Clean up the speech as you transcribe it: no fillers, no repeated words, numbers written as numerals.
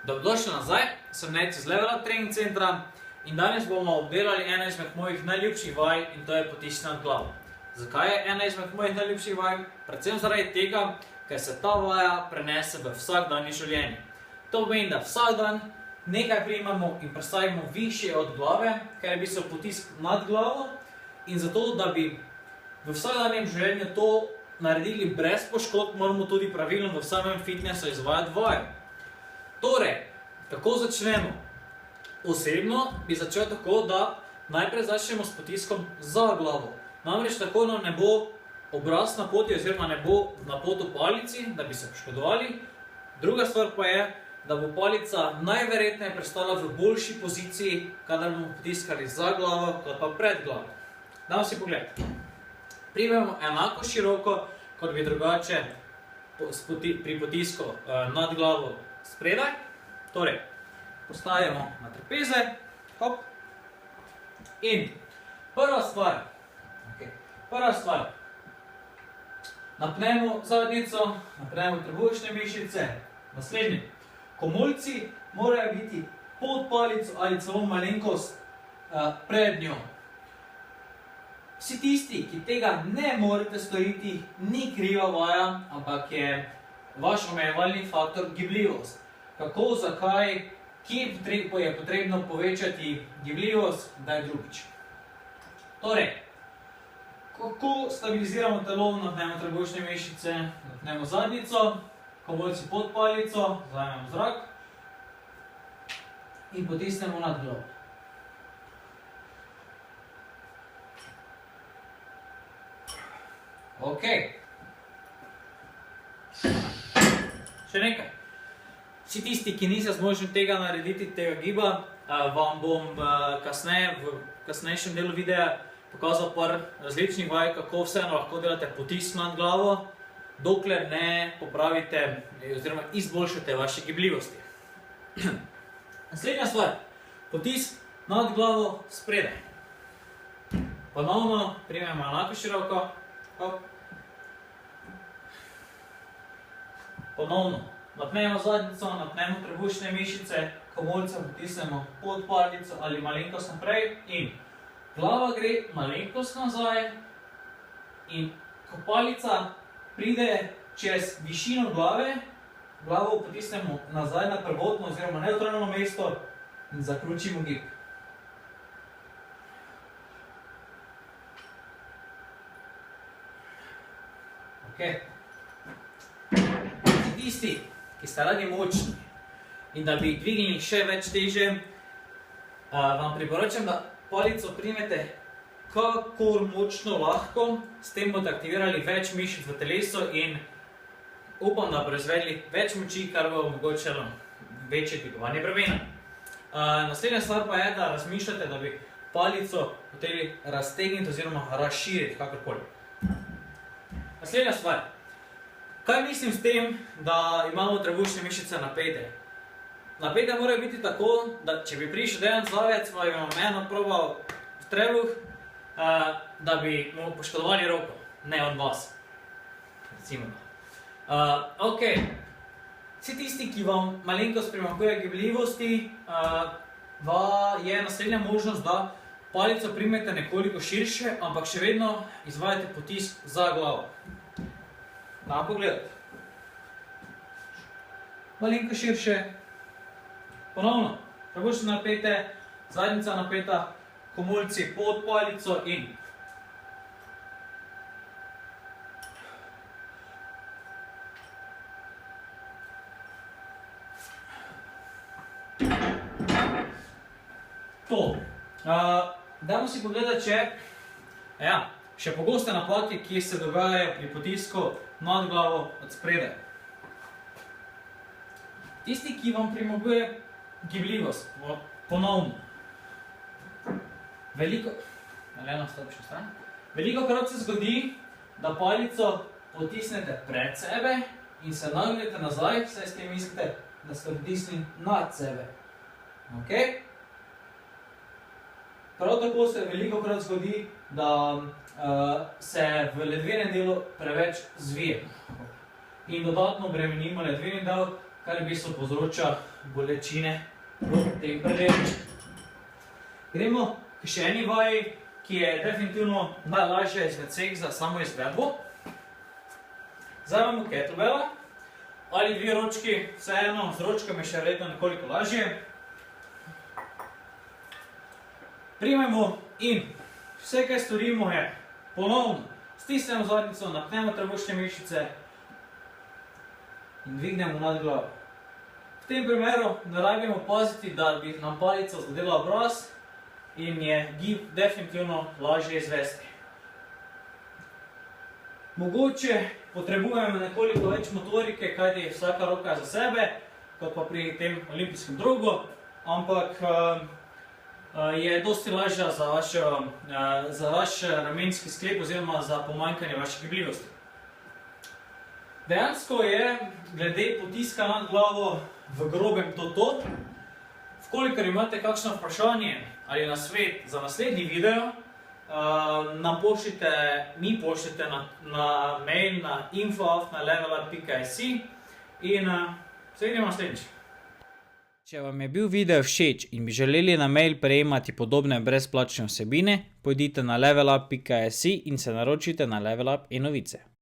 Dobrodošli nazaj, sem Nec iz Level Up Training Centra in danes bomo obdelali eno izmed mojih najljubših vaj in to je potisni nad glavo. Zakaj je ena izmed mojih najljubših vaj? Predvsem zaradi tega, ker se ta vaja prenese v vsakdanje življenje. To pomeni, da vsak dan nekaj primamo in prestavimo višje od glave, ker je v bistvu potisk nad glavo in zato, da bi v vsakdanjem življenju to naredili brez poškodb, moramo tudi pravilno v samem fitnessu izvajati vajo. Torej, kako začnemo? Osebno bi začel tako, da najprej začnemo s potiskom za glavo. Namreč tako nam ne bo obraz na poti oziroma ne bo na potu palici, da bi se poškodovali. Druga stvar pa je, da bo palica najverjetneje prestala v boljši poziciji, kadar bomo potiskali za glavo, kot pa pred glavo. Dajmo si pogled. Primemo enako široko, kot bi drugače pri potisku nad glavo spredaj. Torej, postavimo na trapeze, hop, in prva stvar, napnemo zadnjico, napnemo trebušne mišice. Naslednji, komolci morajo biti pod palico ali celo malenkost pred njo. Vsi tisti, ki tega ne morete storiti, ni kriva vaja, ampak je vaš omejevalni faktor gibljivost. Kako, zakaj, kje je potrebno povečati gibljivost, da je drugič. Torej, kako stabiliziramo telo, napnemo trebušne mišice, napnemo zadnjico, komolci pod palico, vzamemo zrak in potisnemo nad glavo. Ok. Še nekaj. Vsi tisti, ki niste zmožni tega narediti, tega giba, vam bom v kasnejšem delu videa pokazal par različnih vaj, kako vseeno lahko delate potisk nad glavo, dokler ne popravite oziroma izboljšate vaše gibljivosti. Naslednja stvar. Potisk nad glavo spredaj. Ponovno primemo enako široko. Hop. Ponovno napnemo zadnjico, napnemo trebušne mišice, komolce potisnemo pod palico ali malenkost naprej in glava gre malenkost nazaj in ko palica pride čez višino glave, glavo potisnemo nazaj na prvotno oziroma nevtralno mesto in zaključimo gib. Okay. Tisti, ki ste radi močni in da bi dvignili še več teže, vam priporočam, da palico primete kakor močno lahko, s tem boste aktivirali več mišic v telesu in upam, da proizvedli več moči, kar bo omogočalo večje dvigovanje bremena. Naslednja stvar pa je, da razmišljate, da bi palico hoteli raztegniti oziroma razširiti, kakorkoli. Naslednja stvar. Kaj mislim s tem, da imamo trebušne mišice napete? Napete morajo biti tako, da če bi prišel dejan zlavec, pa bi vam eno probal v trebuh, da bi mu poškodovali roko, ne on vas. Recimo. Ok. Vsi tisti, ki vam malenkost primanjkuje gibljivosti, je naslednja možnost, da palico primete nekoliko širše, ampak še vedno izvajate potisk za glavo. Na pogled. Malenko širše. Ponovno. Trebušne napete, zadnjica napeta, komolci pod palico in to. Dajmo si pogledati, če še pogoste napake, ki se dogajajo pri potisku nad glavo od spredaj. Tisti, ki vam primanjkuje gibljivost, ponovno. Velikokrat se zgodi, da palico potisnete pred sebe in se nagnete nazaj, saj s tem mislite, da ste potisnili nad sebe. Ok? Prav tako se velikokrat zgodi, da se v ledvenem delu preveč zvije. In dodatno bremenimo ledveni del, kar v bistvu povzroča bolečine v tem predelu. Gremo k še eni vaji, ki je definitivno najlažja izmed vseh za samo izvedbo. Zdaj imamo kettlebella ali dve ročki, vseeno, z ročkami še verjetno nekoliko lažje. Primemo in vse, kaj storimo, je ponovno stisnemo zadnjico, napnemo trebušne mišice in dvignemo nad glavo. V tem primeru ne rabimo paziti, da bi nam palica zadela obraz in je gib definitivno lažje izvesti. Mogoče potrebujemo nekoliko več motorike, kajti vsaka roka je za sebe, kot pa pri tem olimpijskem drogu, ampak je dosti lažja za vaš ramenjski sklep oziroma za pomanjkanje vaše gibljivosti. Dejansko je glede potiska nad glavo v grobem to. Vkolikor imate kakšno vprašanje ali nasvet za naslednji video, nam mi pošljite na mail na info@levelup.si in se vidimo naslednjič. Če vam je bil video všeč in bi želeli na mail prejemati podobne brezplačne vsebine, pojdite na levelup.si in se naročite na Level Up e-novice.